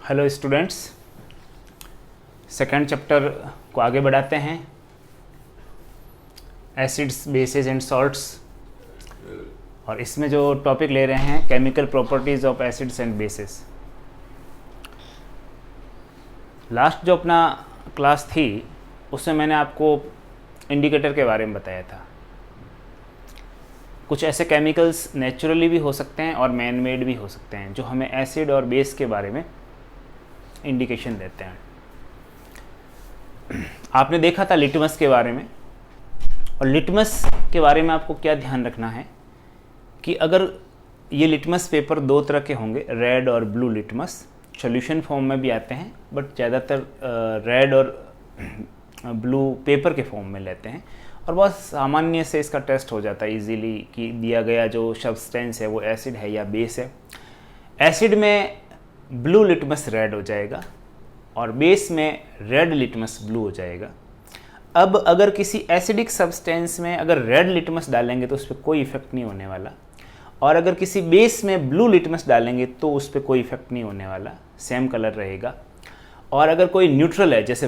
Hello students, second chapter को आगे बढ़ाते हैं। एसिड्स, बेसेस एंड सॉल्ट्स, और इसमें जो टॉपिक ले रहे हैं chemical properties of acids and bases. Last जो अपना क्लास थी उसमें मैंने आपको इंडिकेटर के बारे में बताया था। कुछ ऐसे केमिकल्स नेचुरली भी हो सकते हैं और मैन मेड भी हो सकते हैं जो हमें एसिड और बेस के बारे में इंडिकेशन देते हैं। आपने देखा था लिटमस के बारे में, और लिटमस के बारे में आपको क्या ध्यान रखना है कि अगर ये लिटमस पेपर दो तरह के होंगे, रेड और ब्लू लिटमस, सॉल्यूशन फॉर्म में भी आते हैं बट ज़्यादातर रेड और ब्लू पेपर के फॉर्म में लेते हैं, और बहुत सामान्य से इसका टेस्ट हो जाता है इजीली कि दिया गया जो सब्सटेंस है वो एसिड है या बेस है। एसिड में ब्लू लिटमस रेड हो जाएगा और बेस में रेड लिटमस ब्लू हो जाएगा। अब अगर किसी एसिडिक सब्सटेंस में अगर रेड लिटमस डालेंगे तो उस पर कोई इफेक्ट नहीं होने वाला, और अगर किसी बेस में ब्लू लिटमस डालेंगे तो उस पर कोई इफेक्ट नहीं होने वाला, सेम कलर रहेगा। और अगर कोई न्यूट्रल है जैसे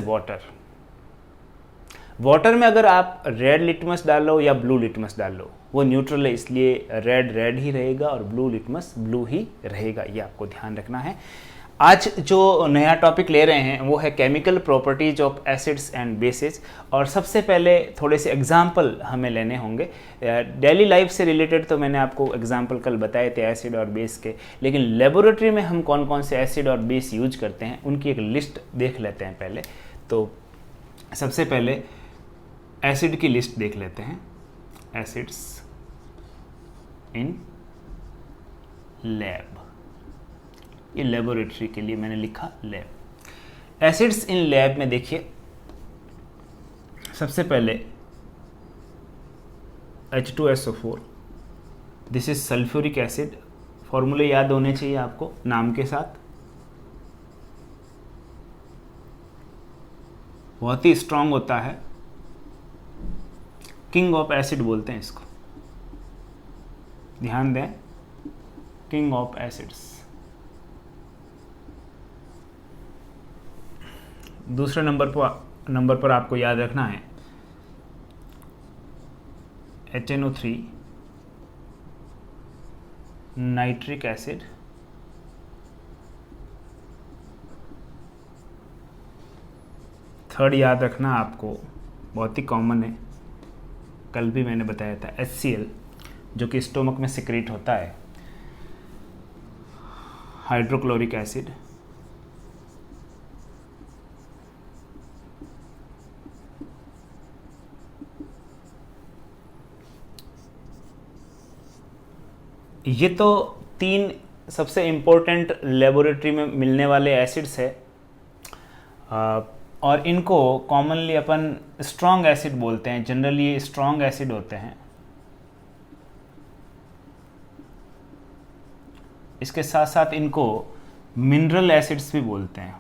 वाटर में अगर आप रेड लिटमस डालो या ब्लू लिटमस डालो, वो न्यूट्रल है इसलिए रेड रेड ही रहेगा और ब्लू लिटमस ब्लू ही रहेगा। ये आपको ध्यान रखना है। आज जो नया टॉपिक ले रहे हैं वो है chemical properties of acids and bases, और सबसे पहले थोड़े से एग्जाम्पल हमें लेने होंगे। डेली लाइफ से रिलेटेड तो मैंने आपको एग्जाम्पल कल बताए थे एसिड और बेस के, लेकिन लेबोरेटरी में हम कौन कौन से एसिड और बेस यूज करते हैं उनकी एक लिस्ट देख लेते हैं पहले। तो सबसे पहले एसिड की लिस्ट देख लेते हैं। एसिड्स इन लैब, ये लेबोरेटरी के लिए मैंने लिखा लैब। एसिड्स इन लैब में देखिए, सबसे पहले H2SO4, this is sulphuric acid. फॉर्मूले याद होने चाहिए आपको नाम के साथ। बहुत ही स्ट्रांग होता है, किंग ऑफ एसिड बोलते हैं इसको, ध्यान दें, किंग ऑफ एसिड्स। दूसरे नंबर पर आपको याद रखना है HNO3 नाइट्रिक एसिड। थर्ड याद रखना आपको, बहुत ही कॉमन है, कल भी मैंने बताया था, HCl जो कि स्टोमक में सिक्रीट होता है, हाइड्रोक्लोरिक एसिड। ये तो तीन सबसे इम्पोर्टेंट लेबोरेटरी में मिलने वाले एसिड्स है, और इनको कॉमनली अपन स्ट्रॉन्ग एसिड बोलते हैं। जनरली ये स्ट्रॉन्ग एसिड होते हैं। इसके साथ साथ इनको मिनरल एसिड्स भी बोलते हैं।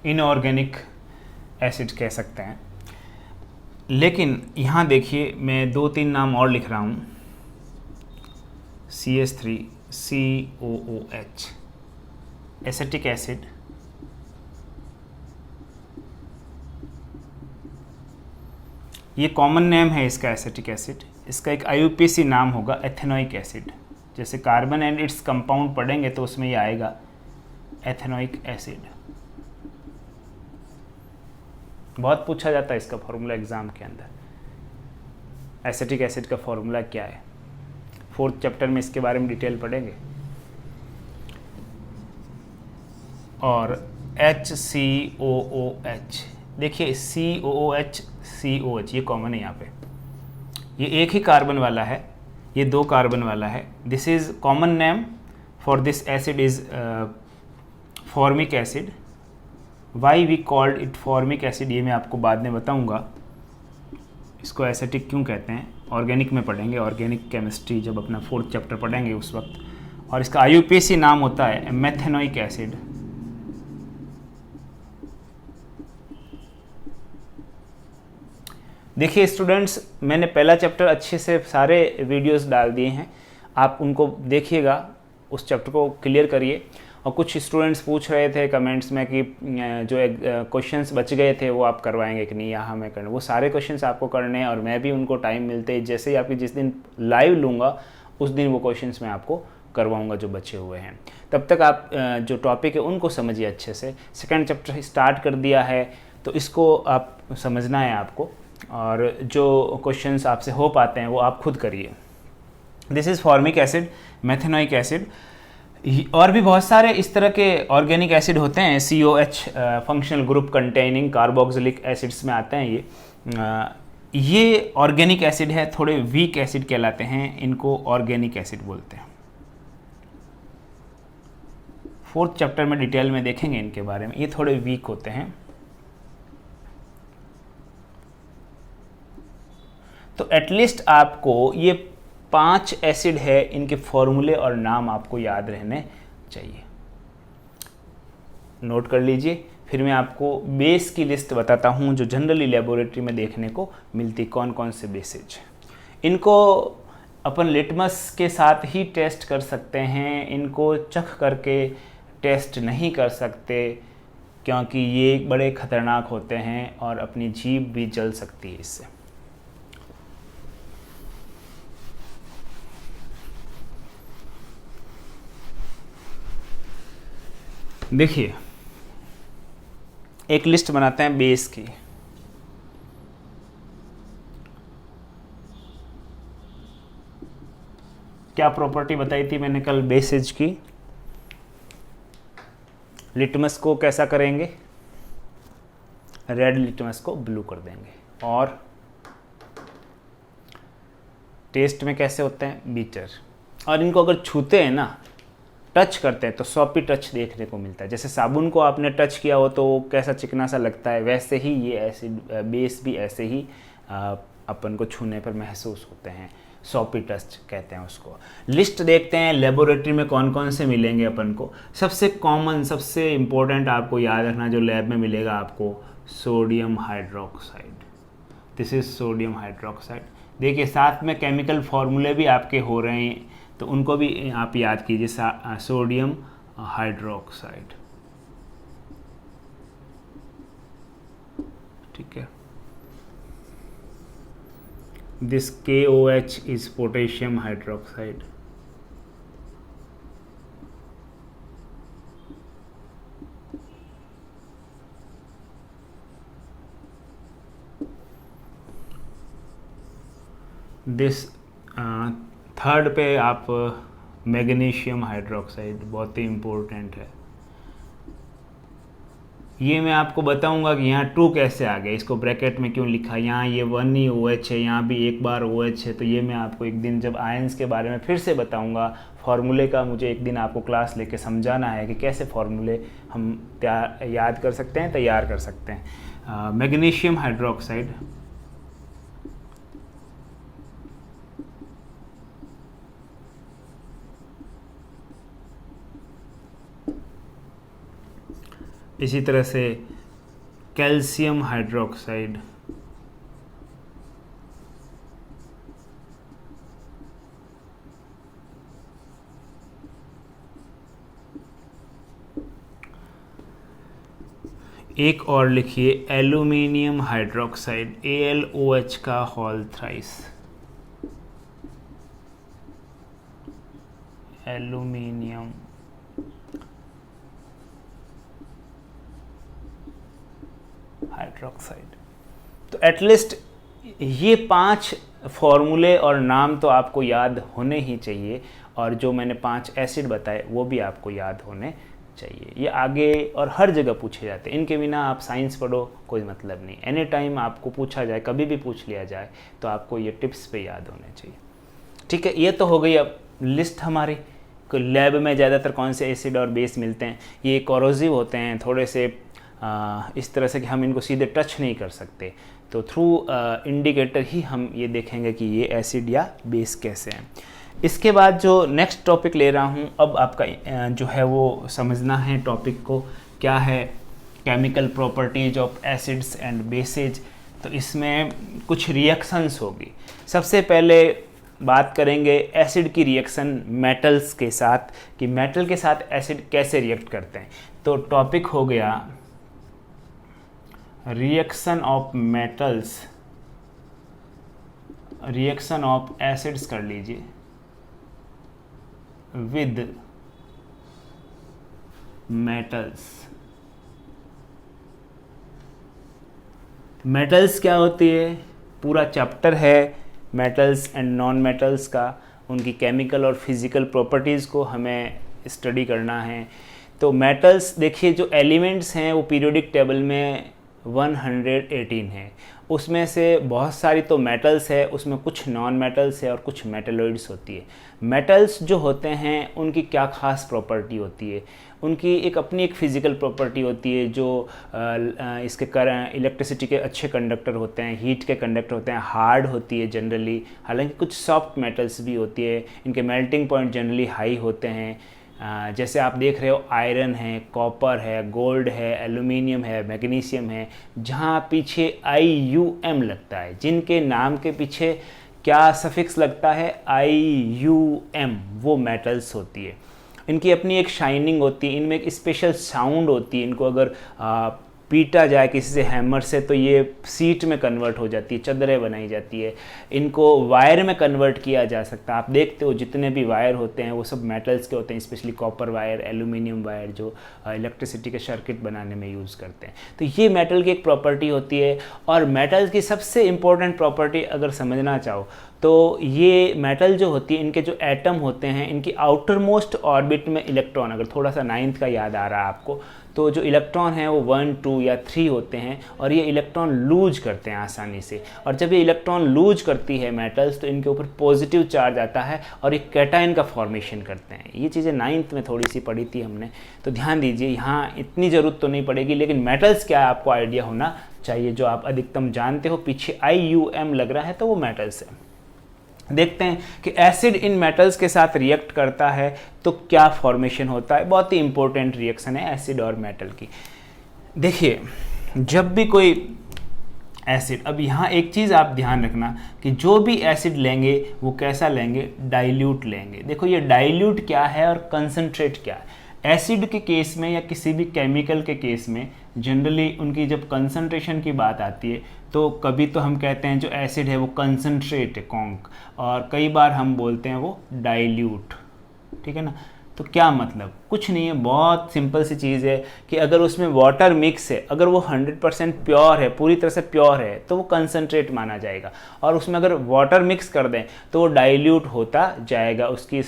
इनऑर्गेनिक एसिड कह सकते हैं। लेकिन यहाँ देखिए मैं दो तीन नाम और लिख रहा हूँ। CH3COOH एसिटिक एसिड, ये कॉमन नेम है इसका एसिटिक एसिड। इसका एक IUPAC नाम होगा एथेनोइक एसिड। जैसे कार्बन एंड इट्स कंपाउंड पढ़ेंगे तो उसमें ये आएगा एथेनोइक एसिड। बहुत पूछा जाता है इसका फॉर्मूला एग्जाम के अंदर। एसिटिक एसिड का फॉर्मूला क्या है, 4th चैप्टर में इसके बारे में डिटेल पढ़ेंगे। और HCOOH, देखिए COOH ये कॉमन है यहाँ पे, ये एक ही कार्बन वाला है, ये दो कार्बन वाला है। This is common name for this acid is formic acid. Why we called it formic acid ये मैं आपको बाद में बताऊंगा। इसको एसिटिक क्यों कहते हैं ऑर्गेनिक में पढ़ेंगे, ऑर्गेनिक केमिस्ट्री जब अपना 4th चैप्टर पढ़ेंगे उस वक्त। और इसका IUPAC नाम होता है मेथेनोइक एसिड। देखिए स्टूडेंट्स, मैंने पहला चैप्टर अच्छे से सारे वीडियोस डाल दिए हैं, आप उनको देखिएगा, उस चैप्टर को क्लियर करिए। और कुछ स्टूडेंट्स पूछ रहे थे कमेंट्स में कि जो क्वेश्चंस बच गए थे वो आप करवाएंगे कि नहीं, यहाँ मैं करना, वो सारे क्वेश्चंस आपको करने हैं और मैं भी उनको टाइम मिलते ही, जैसे ही आपकी जिस दिन लाइव लूँगा उस दिन वो क्वेश्चंस मैं आपको करवाऊंगा जो बचे हुए हैं। तब तक आप जो टॉपिक है उनको समझिए अच्छे से। सेकंड चैप्टर स्टार्ट कर दिया है तो इसको आप समझना है आपको, और जो क्वेश्चंस आपसे हो पाते हैं वो आप खुद करिए। This is formic acid, methanoic acid, और भी बहुत सारे इस तरह के ऑर्गेनिक एसिड होते हैं। COH functional group containing carboxylic acids में आते हैं। ये ऑर्गेनिक एसिड है, थोड़े वीक एसिड कहलाते हैं, इनको ऑर्गेनिक एसिड बोलते हैं। 4th चैप्टर में डिटेल में देखेंगे इनके बारे में। ये थोड़े वीक होते हैं। तो एटलीस्ट आपको ये 5 एसिड है, इनके फॉर्मूले और नाम आपको याद रहने चाहिए, नोट कर लीजिए। फिर मैं आपको बेस की लिस्ट बताता हूँ जो जनरली लेबोरेटरी में देखने को मिलती, कौन कौन से बेसेज। इनको अपन लिटमस के साथ ही टेस्ट कर सकते हैं, इनको चख करके टेस्ट नहीं कर सकते क्योंकि ये बड़े खतरनाक होते हैं और अपनी जीभ भी जल सकती है इससे। देखिए एक लिस्ट बनाते हैं बेस की। क्या प्रॉपर्टी बताई थी मैंने कल बेसेज की? लिटमस को कैसा करेंगे? रेड लिटमस को ब्लू कर देंगे। और टेस्ट में कैसे होते हैं? बीटर। और इनको अगर छूते हैं ना, टच करते हैं, तो सॉपी टच देखने को मिलता है। जैसे साबुन को आपने टच किया हो तो कैसा चिकना सा लगता है, वैसे ही ये एसिड बेस भी ऐसे ही अपन को छूने पर महसूस होते हैं। सॉपी टच कहते हैं उसको। लिस्ट देखते हैं लेबोरेटरी में कौन कौन से मिलेंगे अपन को। सबसे कॉमन, सबसे इम्पोर्टेंट आपको याद रखना जो लैब में मिलेगा आपको, sodium hydroxide. This is sodium hydroxide. देखिए साथ में केमिकल फॉर्मूले भी आपके हो रहे हैं, तो उनको भी आप याद कीजिए। सोडियम हाइड्रोक्साइड, ठीक है। This KOH is potassium hydroxide. This third पे आप मैग्नीशियम हाइड्रोक्साइड, बहुत ही इम्पोर्टेंट है। ये मैं आपको बताऊंगा कि यहाँ 2 कैसे आ गया, इसको ब्रैकेट में क्यों लिखा, यहाँ ये 1 ही OH है, यहाँ भी एक बार OH है। तो ये मैं आपको एक दिन जब आयंस के बारे में फिर से बताऊंगा, फार्मूले का मुझे एक दिन आपको क्लास लेके समझाना है कि कैसे फार्मूले हम याद कर सकते हैं, तैयार कर सकते हैं। मैग्नीशियम हाइड्रोक्साइड, इसी तरह से कैल्शियम हाइड्रोक्साइड, एक और लिखिए एल्यूमिनियम हाइड्रोक्साइड, AlOH का होल थ्राइस। Aluminium hydroxide. तो एटलीस्ट ये 5 फॉर्मूले और नाम तो आपको याद होने ही चाहिए, और जो मैंने 5 एसिड बताए वो भी आपको याद होने चाहिए। ये आगे और हर जगह पूछे जाते हैं, इनके बिना आप साइंस पढ़ो कोई मतलब नहीं। एनी टाइम आपको पूछा जाए, कभी भी पूछ लिया जाए, तो आपको ये टिप्स पे याद होने चाहिए, ठीक है। ये तो हो गई अब लिस्ट हमारी। लैब में ज़्यादातर कौन से एसिड और बेस मिलते हैं? ये कोरोसिव होते हैं, थोड़े से इस तरह से कि हम इनको सीधे टच नहीं कर सकते, तो थ्रू इंडिकेटर ही हम ये देखेंगे कि ये एसिड या बेस कैसे हैं। इसके बाद जो नेक्स्ट टॉपिक ले रहा हूँ, अब आपका जो है वो समझना है टॉपिक को, क्या है chemical properties of acids and bases. तो इसमें कुछ रिएक्शंस होगी। सबसे पहले बात करेंगे एसिड की रिएक्शन मेटल्स के साथ, कि मेटल के साथ एसिड कैसे रिएक्ट करते हैं। तो टॉपिक हो गया reaction of metals, reaction of acids कर लीजिए विद मेटल्स। मेटल्स क्या होती है, पूरा चैप्टर है मेटल्स एंड नॉन मेटल्स का, उनकी केमिकल और फिज़िकल प्रॉपर्टीज़ को हमें स्टडी करना है। तो मेटल्स देखिए, जो एलिमेंट्स हैं वो पीरियोडिक टेबल में 118 है, उसमें से बहुत सारी तो मेटल्स है, उसमें कुछ नॉन मेटल्स है और कुछ मेटलॉइड्स होती है। मेटल्स जो होते हैं उनकी क्या खास प्रॉपर्टी होती है, उनकी अपनी एक फिज़िकल प्रॉपर्टी होती है, जो इसके इलेक्ट्रिसिटी के अच्छे कंडक्टर होते हैं, हीट के कंडक्टर होते हैं, हार्ड होती है जनरली, हालांकि कुछ सॉफ्ट मेटल्स भी होती है, इनके मेल्टिंग पॉइंट जनरली हाई होते हैं। जैसे आप देख रहे हो आयरन है, कॉपर है, गोल्ड है, एल्यूमिनियम है, मैग्नीशियम है, जहाँ पीछे IUM लगता है, जिनके नाम के पीछे क्या सफिक्स लगता है, IUM, वो मेटल्स होती है। इनकी अपनी एक शाइनिंग होती है, इनमें एक स्पेशल साउंड होती है, इनको अगर पीटा जाए किसी से हैमर से तो ये सीट में कन्वर्ट हो जाती है, चादरें बनाई जाती है, इनको वायर में कन्वर्ट किया जा सकता है। आप देखते हो जितने भी वायर होते हैं वो सब मेटल्स के होते हैं, specially copper wire, aluminium wire, जो इलेक्ट्रिसिटी के सर्किट बनाने में यूज़ करते हैं। तो ये मेटल की एक प्रॉपर्टी होती है। और मेटल की सबसे इम्पोर्टेंट प्रॉपर्टी अगर समझना चाहो तो ये मेटल जो होती है, इनके जो एटम होते हैं, इनकी आउटर मोस्ट ऑर्बिट में इलेक्ट्रॉन, अगर थोड़ा सा 9th का याद आ रहा है आपको, तो जो इलेक्ट्रॉन है वो 1, 2 या 3 होते हैं, और ये इलेक्ट्रॉन लूज करते हैं आसानी से। और जब ये इलेक्ट्रॉन लूज करती है मेटल्स, तो इनके ऊपर पॉजिटिव चार्ज आता है और ये कैटायन का फॉर्मेशन करते हैं। ये चीज़ें 9th में थोड़ी सी पढ़ी थी हमने, तो ध्यान दीजिए, यहाँ इतनी ज़रूरत तो नहीं पड़ेगी, लेकिन मेटल्स क्या है आपको आइडिया होना चाहिए, जो आप अधिकतम जानते हो। पीछे IUM लग रहा है तो वो मेटल्स है। देखते हैं कि एसिड इन मेटल्स के साथ रिएक्ट करता है तो क्या फॉर्मेशन होता है। बहुत ही इंपॉर्टेंट रिएक्शन है एसिड और मेटल की। देखिए, जब भी कोई एसिड, अब यहाँ एक चीज़ आप ध्यान रखना कि जो भी एसिड लेंगे वो कैसा लेंगे, डाइल्यूट लेंगे। देखो ये डाइल्यूट क्या है और कंसंट्रेट क्या है। एसिड के केस में या किसी भी केमिकल के केस में जनरली उनकी जब कंसंट्रेशन की बात आती है तो कभी तो हम कहते हैं जो एसिड है वो कंसंट्रेट है, कॉन्क, और कई बार हम बोलते हैं वो डाइल्यूट। ठीक है ना। तो क्या मतलब, कुछ नहीं है, बहुत सिंपल सी चीज़ है कि अगर उसमें वाटर मिक्स है, अगर वो 100% प्योर है, पूरी तरह से प्योर है, तो वो कंसंट्रेट माना जाएगा। और उसमें अगर वाटर मिक्स कर दें तो वो डाइल्यूट होता जाएगा, उसकी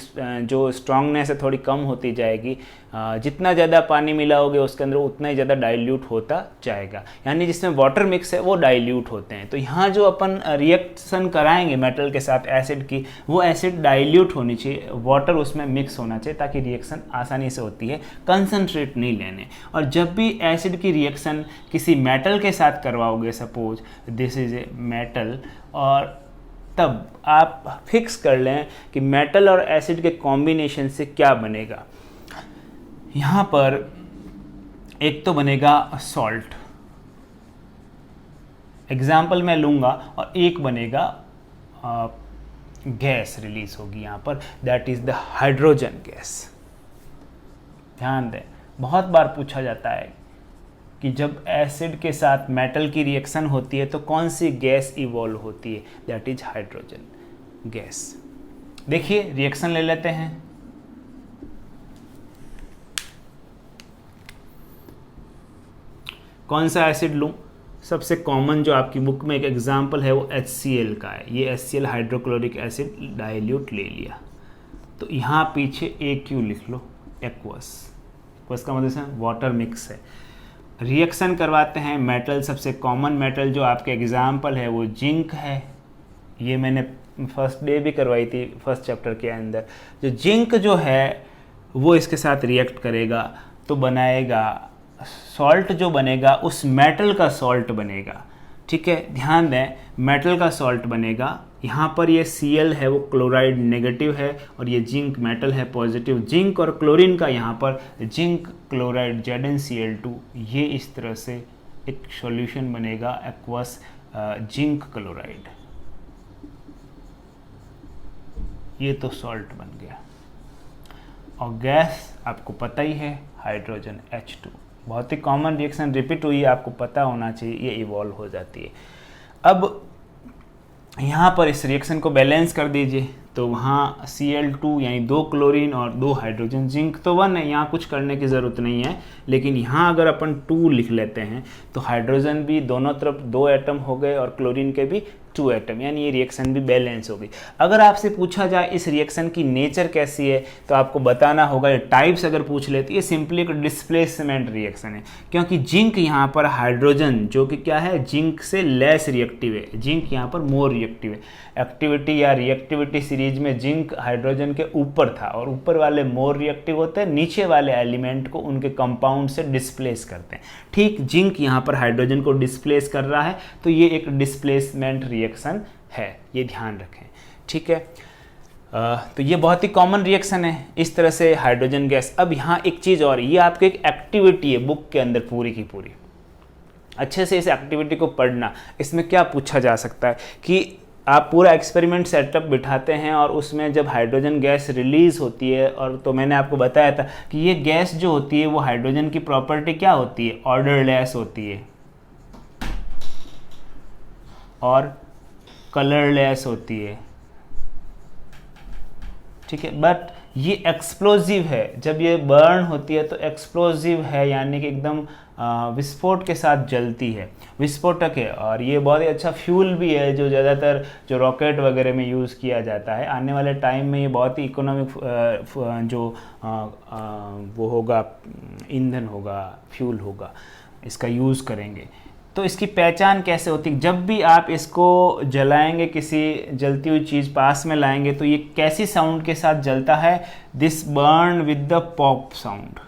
जो स्ट्रांगनेस है थोड़ी कम होती जाएगी। जितना ज़्यादा पानी मिलाओगे उसके अंदर उतना ही ज़्यादा डाइल्यूट होता जाएगा, यानी जिसमें वाटर मिक्स है वो डाइल्यूट होते हैं। तो यहाँ जो अपन रिएक्शन कराएंगे मेटल के साथ एसिड की, वो एसिड डाइल्यूट होनी चाहिए, वाटर उसमें मिक्स होना चाहिए, ताकि रिएक्शन आसानी से होती है, कंसंट्रेट नहीं लेने। और जब भी एसिड की रिएक्शन किसी मेटल के साथ करवाओगे, suppose this is a metal, और तब आप फिक्स कर लें कि मेटल और एसिड के कॉम्बिनेशन से क्या बनेगा। यहाँ पर एक तो बनेगा सॉल्ट, एग्जाम्पल मैं लूँगा, और एक बनेगा गैस रिलीज होगी यहाँ पर, that is the hydrogen gas. ध्यान दें, बहुत बार पूछा जाता है कि जब एसिड के साथ मेटल की रिएक्शन होती है तो कौन सी गैस इवॉल्व होती है, दैट इज हाइड्रोजन गैस। देखिए रिएक्शन ले लेते हैं। कौन सा एसिड लूँ, सबसे कॉमन जो आपकी बुक में एक एग्जाम्पल है वो HCl का है। ये HCl हाइड्रोक्लोरिक एसिड डाइल्यूट ले लिया, तो यहाँ पीछे AQ लिख लो, एक्वस। एक्वस का मतलब वाटर मिक्स है। रिएक्शन करवाते हैं मेटल, सबसे कॉमन मेटल जो आपके एग्जाम्पल है वो जिंक है। ये मैंने फर्स्ट डे भी करवाई थी फर्स्ट चैप्टर के अंदर। जो जिंक जो है वो इसके साथ रिएक्ट करेगा तो बनाएगा सॉल्ट, जो बनेगा उस मेटल का सॉल्ट बनेगा। ठीक है, ध्यान दें, मेटल का सॉल्ट बनेगा। यहाँ पर ये Cl है वो क्लोराइड नेगेटिव है और ये जिंक मेटल है पॉजिटिव। जिंक और क्लोरीन का यहाँ पर जिंक क्लोराइड ZnCl2, ये इस तरह से एक सॉल्यूशन बनेगा एक्वस जिंक क्लोराइड, ये तो सॉल्ट बन गया। और गैस आपको पता ही है हाइड्रोजन H2, बहुत ही कॉमन रिएक्शन, रिपीट हुई, आपको पता होना चाहिए, ये इवॉल्व हो जाती है। अब यहाँ पर इस रिएक्शन को बैलेंस कर दीजिए, तो वहाँ Cl2 यानी 2 क्लोरीन और 2 हाइड्रोजन, जिंक तो 1 है, यहाँ कुछ करने की ज़रूरत नहीं है। लेकिन यहाँ अगर अपन 2 लिख लेते हैं तो हाइड्रोजन भी दोनों तरफ 2 एटम हो गए और क्लोरीन के भी 2 एटम, यानी ये रिएक्शन भी बैलेंस हो गई। अगर आपसे पूछा जाए इस रिएक्शन की नेचर कैसी है तो आपको बताना होगा, ये टाइप्स अगर पूछ ले तो ये सिंपली एक डिस्प्लेसमेंट रिएक्शन है, क्योंकि जिंक यहाँ पर हाइड्रोजन जो कि क्या है, जिंक से लेस रिएक्टिव है, जिंक यहाँ पर मोर रिएक्टिव है। एक्टिविटी या रिएक्टिविटी सीरीज में जिंक हाइड्रोजन के ऊपर था और ऊपर वाले मोर रिएक्टिव होते हैं, नीचे वाले एलिमेंट को उनके कंपाउंड से डिस्प्लेस करते हैं। ठीक जिंक यहाँ पर हाइड्रोजन को डिस्प्लेस कर रहा है, तो ये एक डिस्प्लेसमेंट रिएक्शन है, ये ध्यान रखें। ठीक है, तो ये बहुत ही कॉमन रिएक्शन है इस तरह से हाइड्रोजन गैस। अब यहाँ एक चीज़ और, ये आपकी एक एक्टिविटी है बुक के अंदर पूरी की पूरी, अच्छे से इस एक्टिविटी को पढ़ना। इसमें क्या पूछा जा सकता है कि आप पूरा एक्सपेरिमेंट सेटअप बिठाते हैं और उसमें जब हाइड्रोजन गैस रिलीज होती है, और तो मैंने आपको बताया था कि ये गैस जो होती है वो हाइड्रोजन की प्रॉपर्टी क्या होती है, ऑर्डरलेस होती है और कलरलेस होती है। ठीक है, बट ये एक्सप्लोजिव है, जब ये बर्न होती है तो एक्सप्लोजिव है, यानी कि एकदम विस्फोट के साथ जलती है, विस्फोटक है। और ये बहुत ही अच्छा फ्यूल भी है जो ज़्यादातर जो रॉकेट वगैरह में यूज़ किया जाता है। आने वाले टाइम में ये बहुत ही इकोनॉमिक जो वो होगा, ईंधन होगा, फ्यूल होगा, इसका यूज़ करेंगे। तो इसकी पहचान कैसे होती है, जब भी आप इसको जलाएंगे, किसी जलती हुई चीज़ पास में लाएंगे तो ये कैसी साउंड के साथ जलता है, this burn with the pop sound.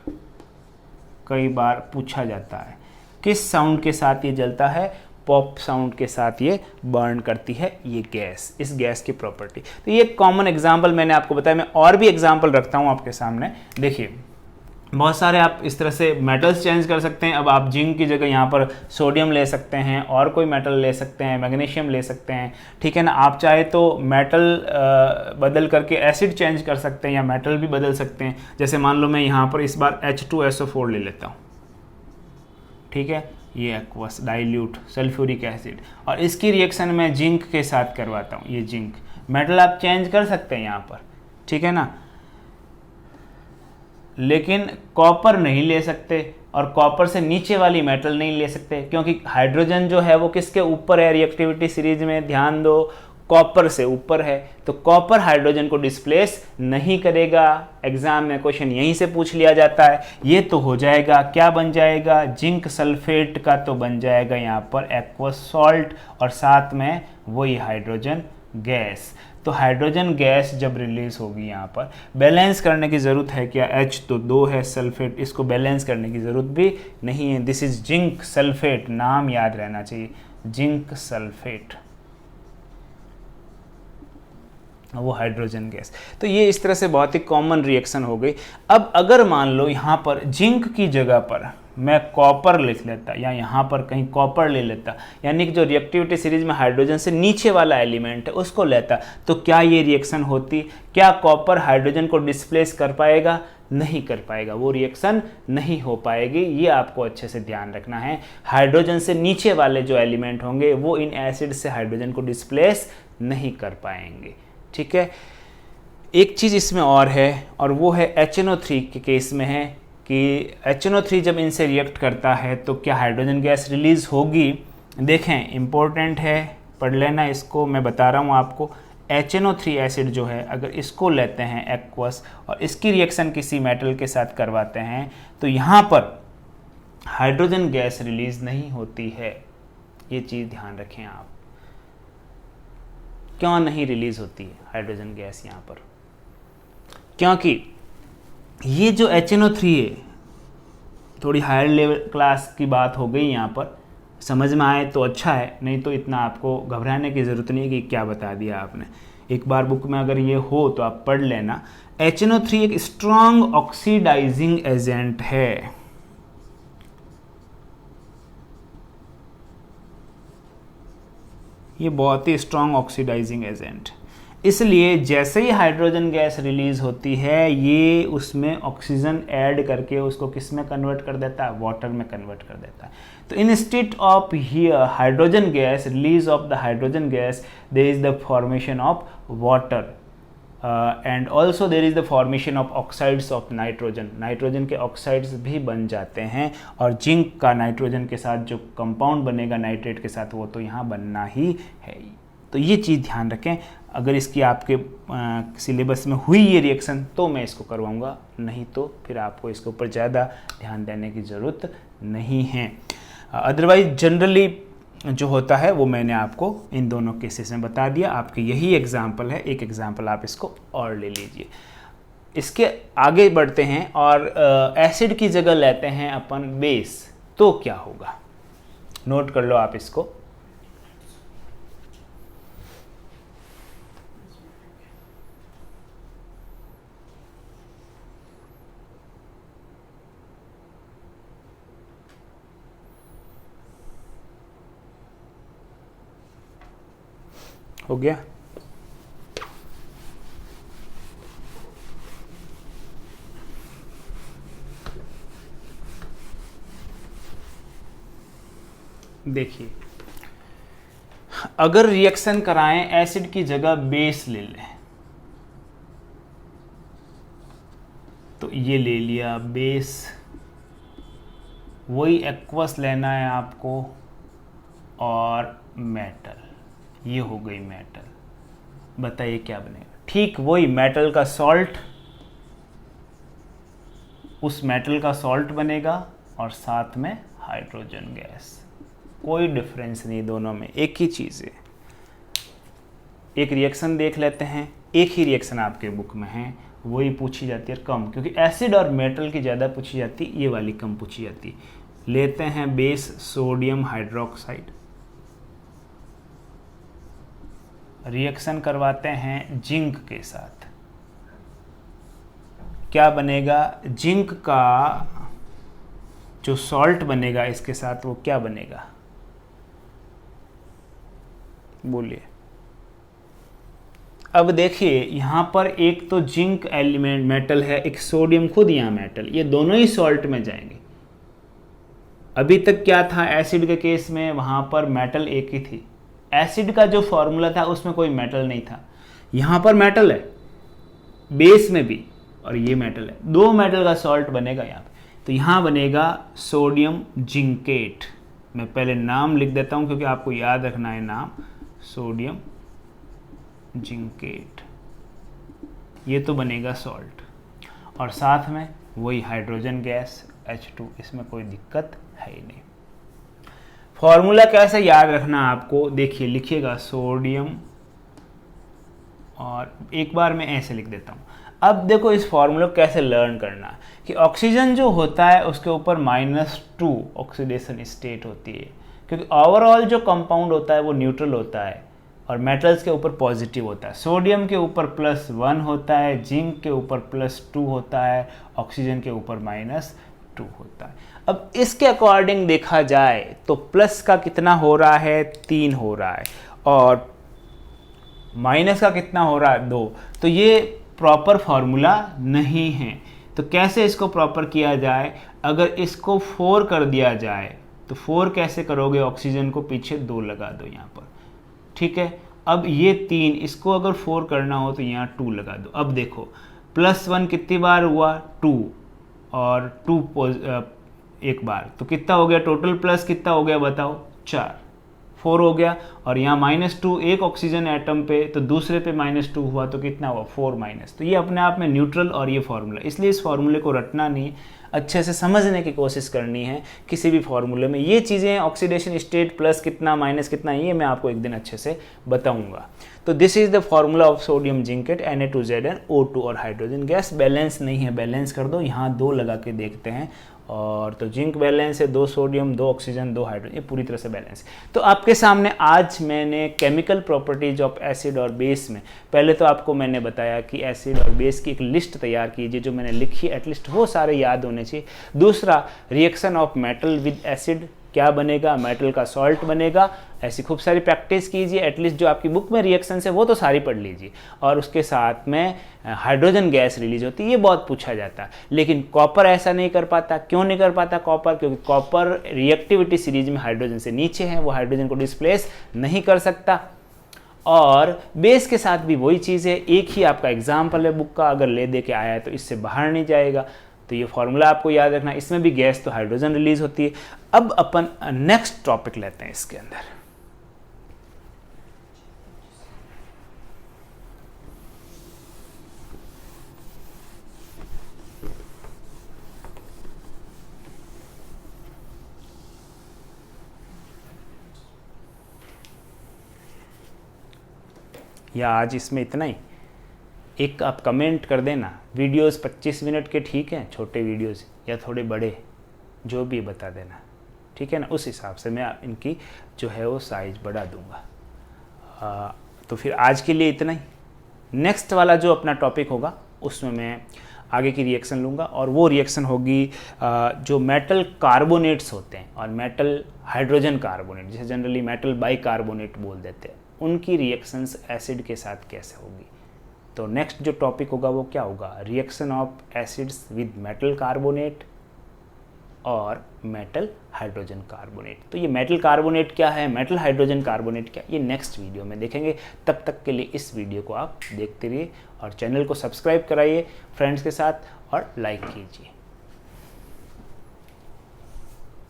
कई बार पूछा जाता है किस साउंड के साथ ये जलता है, पॉप साउंड के साथ ये बर्न करती है ये गैस, इस गैस की प्रॉपर्टी। तो ये कॉमन एग्जांपल मैंने आपको बताया, मैं और भी एग्जांपल रखता हूँ आपके सामने। देखिए बहुत सारे आप इस तरह से मेटल्स चेंज कर सकते हैं। अब आप जिंक की जगह यहाँ पर सोडियम ले सकते हैं, और कोई मेटल ले सकते हैं, मैग्नीशियम ले सकते हैं। ठीक है ना, आप चाहे तो मेटल बदल करके एसिड चेंज कर सकते हैं या मेटल भी बदल सकते हैं। जैसे मान लो मैं यहाँ पर इस बार H2SO4 ले लेता हूँ, ठीक है, ये एक्वस डाइल्यूट सल्फ्यूरिक एसिड, और इसकी रिएक्शन मैं जिंक के साथ करवाता हूँ। ये जिंक मेटल आप चेंज कर सकते हैं यहाँ पर, ठीक है ना, लेकिन कॉपर नहीं ले सकते और कॉपर से नीचे वाली मेटल नहीं ले सकते, क्योंकि हाइड्रोजन जो है वो किसके ऊपर है रिएक्टिविटी सीरीज में, ध्यान दो, कॉपर से ऊपर है। तो कॉपर हाइड्रोजन को डिस्प्लेस नहीं करेगा। एग्जाम में क्वेश्चन यहीं से पूछ लिया जाता है। ये तो हो जाएगा, क्या बन जाएगा, जिंक सल्फेट का तो बन जाएगा यहाँ पर एक्वस सॉल्ट, और साथ में वही हाइड्रोजन गैस। तो हाइड्रोजन गैस जब रिलीज होगी यहाँ पर बैलेंस करने की ज़रूरत है क्या, H तो 2 है, सल्फेट, इसको बैलेंस करने की ज़रूरत भी नहीं है। दिस इज जिंक सल्फेट, नाम याद रहना चाहिए, जिंक सल्फेट, वो हाइड्रोजन गैस। तो ये इस तरह से बहुत ही कॉमन रिएक्शन हो गई। अब अगर मान लो यहाँ पर जिंक की जगह पर मैं कॉपर लिख लेता, या यहाँ पर कहीं कॉपर ले लेता, यानी कि जो रिएक्टिविटी सीरीज में हाइड्रोजन से नीचे वाला एलिमेंट है उसको लेता, तो क्या ये रिएक्शन होती, क्या कॉपर हाइड्रोजन को डिस्प्लेस कर पाएगा, नहीं कर पाएगा, वो रिएक्शन नहीं हो पाएगी। ये आपको अच्छे से ध्यान रखना है। हाइड्रोजन से नीचे वाले जो एलिमेंट होंगे वो इन एसिड से हाइड्रोजन को डिस्प्लेस नहीं कर पाएंगे। ठीक है, एक चीज़ इसमें और है, और वो है HNO3 के केस में है कि HNO3 जब इनसे रिएक्ट करता है तो क्या हाइड्रोजन गैस रिलीज होगी। देखें, इम्पोर्टेंट है, पढ़ लेना इसको, मैं बता रहा हूँ आपको। HNO3 एसिड जो है, अगर इसको लेते हैं एक्वस और इसकी रिएक्शन किसी मेटल के साथ करवाते हैं तो यहाँ पर हाइड्रोजन गैस रिलीज नहीं होती है। ये चीज़ ध्यान रखें आप, क्यों नहीं रिलीज होती है हाइड्रोजन गैस यहाँ पर, क्योंकि ये जो HNO3 है, थोड़ी हायर लेवल क्लास की बात हो गई यहाँ पर, समझ में आए तो अच्छा है, नहीं तो इतना आपको घबराने की ज़रूरत नहीं कि क्या बता दिया आपने। एक बार बुक में अगर ये हो तो आप पढ़ लेना। HNO3 एक स्ट्रॉन्ग ऑक्सीडाइजिंग एजेंट है। ये बहुत ही स्ट्रॉन्ग ऑक्सीडाइजिंग एजेंट, इसलिए जैसे ही हाइड्रोजन गैस रिलीज होती है ये उसमें ऑक्सीजन ऐड करके उसको किस में कन्वर्ट कर देता है, वाटर में कन्वर्ट कर देता है। तो instead of here hydrogen gas, release of the hydrogen gas, there is the formation of water and also there is the formation of oxides of nitrogen, nitrogen के ऑक्साइड्स भी बन जाते हैं, और जिंक का नाइट्रोजन के साथ जो कंपाउंड बनेगा नाइट्रेट के साथ वो तो यहाँ बनना ही है। तो ये चीज़ ध्यान रखें, अगर इसकी आपके सिलेबस में हुई ये रिएक्शन तो मैं इसको करवाऊंगा, नहीं तो फिर आपको इसके ऊपर ज़्यादा ध्यान देने की ज़रूरत नहीं है। अदरवाइज जनरली जो होता है वो मैंने आपको इन दोनों केसेस में बता दिया। आपके यही एग्जाम्पल है, एक एग्जाम्पल आप इसको और ले लीजिए। इसके आगे बढ़ते हैं और एसिड की जगह लेते हैं अपन बेस, तो क्या होगा, नोट कर लो आप इसको। हो गया? देखिए, अगर रिएक्शन कराएं एसिड की जगह बेस ले लें, तो ये ले लिया बेस, वही एक्वस लेना है आपको और मेटल, ये हो गई मेटल। बताइए क्या बनेगा? ठीक वही मेटल का सॉल्ट, उस मेटल का सॉल्ट बनेगा और साथ में हाइड्रोजन गैस, कोई डिफरेंस नहीं दोनों में, एक ही चीज़ है। एक रिएक्शन देख लेते हैं, एक ही रिएक्शन आपके बुक में है, वही पूछी जाती है कम, क्योंकि एसिड और मेटल की ज़्यादा पूछी जाती है, ये वाली कम पूछी जाती है। लेते हैं बेस सोडियम हाइड्रोक्साइड, रिएक्शन करवाते हैं जिंक के साथ, क्या बनेगा? जिंक का जो सॉल्ट बनेगा इसके साथ वो क्या बनेगा, बोलिए। अब देखिए यहाँ पर एक तो जिंक एलिमेंट मेटल है, एक सोडियम खुद यहाँ मेटल, ये दोनों ही सॉल्ट में जाएंगे। अभी तक क्या था एसिड के केस में, वहाँ पर मेटल एक ही थी, एसिड का जो फॉर्मूला था उसमें कोई मेटल नहीं था, यहाँ पर मेटल है बेस में भी और ये मेटल है, दो मेटल का सॉल्ट बनेगा यहाँ पे। तो यहाँ बनेगा सोडियम जिंकेट, मैं पहले नाम लिख देता हूँ क्योंकि आपको याद रखना है नाम, सोडियम जिंकेट, ये तो बनेगा सॉल्ट, और साथ में वही हाइड्रोजन गैस H2, इसमें कोई दिक्कत है ही नहीं। फॉर्मूला कैसे याद रखना आपको, देखिए लिखिएगा सोडियम, और एक बार मैं ऐसे लिख देता हूँ। अब देखो इस फॉर्मूला को कैसे लर्न करना, कि ऑक्सीजन जो होता है उसके ऊपर -2 ऑक्सीडेशन स्टेट होती है, क्योंकि ओवरऑल जो कंपाउंड होता है वो न्यूट्रल होता है, और मेटल्स के ऊपर पॉजिटिव होता है। सोडियम के ऊपर +1 होता है, जिंक के ऊपर +2 होता है, ऑक्सीजन के ऊपर -2 होता है। अब इसके अकॉर्डिंग देखा जाए तो प्लस का कितना हो रहा है, 3 हो रहा है, और माइनस का कितना हो रहा है, 2। तो ये प्रॉपर फॉर्मूला नहीं है। तो कैसे इसको प्रॉपर किया जाए, अगर इसको 4 कर दिया जाए तो 4 कैसे करोगे, ऑक्सीजन को पीछे 2 लगा दो यहाँ पर, ठीक है। अब ये 3, इसको अगर 4 करना हो तो यहाँ 2 लगा दो। अब देखो +1 कितनी बार हुआ, 2, और 2 एक बार, तो कितना हो गया टोटल, प्लस कितना हो गया बताओ, 4 हो गया, और यहाँ -2 एक ऑक्सीजन एटम पे, तो दूसरे पे -2 हुआ तो कितना हुआ, 4-। तो ये अपने आप में न्यूट्रल और ये फार्मूला, इसलिए इस फार्मूले को रटना नहीं, अच्छे से समझने की कोशिश करनी है किसी भी फार्मूले में। ये चीज़ें ऑक्सीडेशन स्टेट प्लस कितना माइनस कितना, ये मैं आपको एक दिन अच्छे से बताऊंगा। तो this is the formula of sodium zincate Na2Zn O2 और हाइड्रोजन गैस। बैलेंस नहीं है, बैलेंस कर दो, यहाँ 2 लगा के देखते हैं, और तो जिंक बैलेंस है, 2 सोडियम 2 ऑक्सीजन 2 हाइड्रोजन, ये पूरी तरह से बैलेंस है। तो आपके सामने आज मैंने केमिकल प्रॉपर्टीज ऑफ एसिड और बेस में, पहले तो आपको मैंने बताया कि एसिड और बेस की एक लिस्ट तैयार कीजिए, जो मैंने लिखी एटलीस्ट वो सारे याद होने चाहिए। दूसरा, reaction of metal with acid क्या बनेगा, मेटल का सॉल्ट बनेगा। ऐसी खूब सारी प्रैक्टिस कीजिए, एटलीस्ट जो आपकी बुक में रिएक्शंस है वो तो सारी पढ़ लीजिए। और उसके साथ में हाइड्रोजन गैस रिलीज होती है, ये बहुत पूछा जाता है। लेकिन कॉपर ऐसा नहीं कर पाता। क्यों नहीं कर पाता कॉपर? क्योंकि कॉपर रिएक्टिविटी सीरीज में हाइड्रोजन से नीचे है, वो हाइड्रोजन को डिस्प्लेस नहीं कर सकता। और बेस के साथ भी वही चीज़ है, एक ही आपका एग्जाम्पल है बुक का, अगर ले दे के आया है तो इससे बाहर नहीं जाएगा। तो ये फॉर्मूला आपको याद रखना, इसमें भी गैस तो हाइड्रोजन रिलीज होती है। अब अपन नेक्स्ट टॉपिक लेते हैं इसके अंदर। या आज इसमें इतना ही। एक आप कमेंट कर देना, वीडियोस 25 मिनट के ठीक हैं, छोटे वीडियोस या थोड़े बड़े, जो भी बता देना, ठीक है ना। उस हिसाब से मैं इनकी जो है वो साइज बढ़ा दूंगा। तो फिर आज के लिए इतना ही। नेक्स्ट वाला जो अपना टॉपिक होगा उसमें मैं आगे की रिएक्शन लूँगा, और वो रिएक्शन होगी जो मेटल कार्बोनेट्स होते हैं और मेटल हाइड्रोजन कार्बोनेट, जिसे जनरली मेटल बाइकार्बोनेट बोल देते हैं, उनकी रिएक्शंस एसिड के साथ कैसे होगी। तो नेक्स्ट जो टॉपिक होगा वो क्या होगा, reaction of acids with metal carbonate और मेटल हाइड्रोजन कार्बोनेट। तो ये मेटल कार्बोनेट क्या है, मेटल हाइड्रोजन कार्बोनेट क्या, ये नेक्स्ट वीडियो में देखेंगे। तब तक के लिए इस वीडियो को आप देखते रहिए और चैनल को सब्सक्राइब कराइए फ्रेंड्स के साथ और लाइक कीजिए।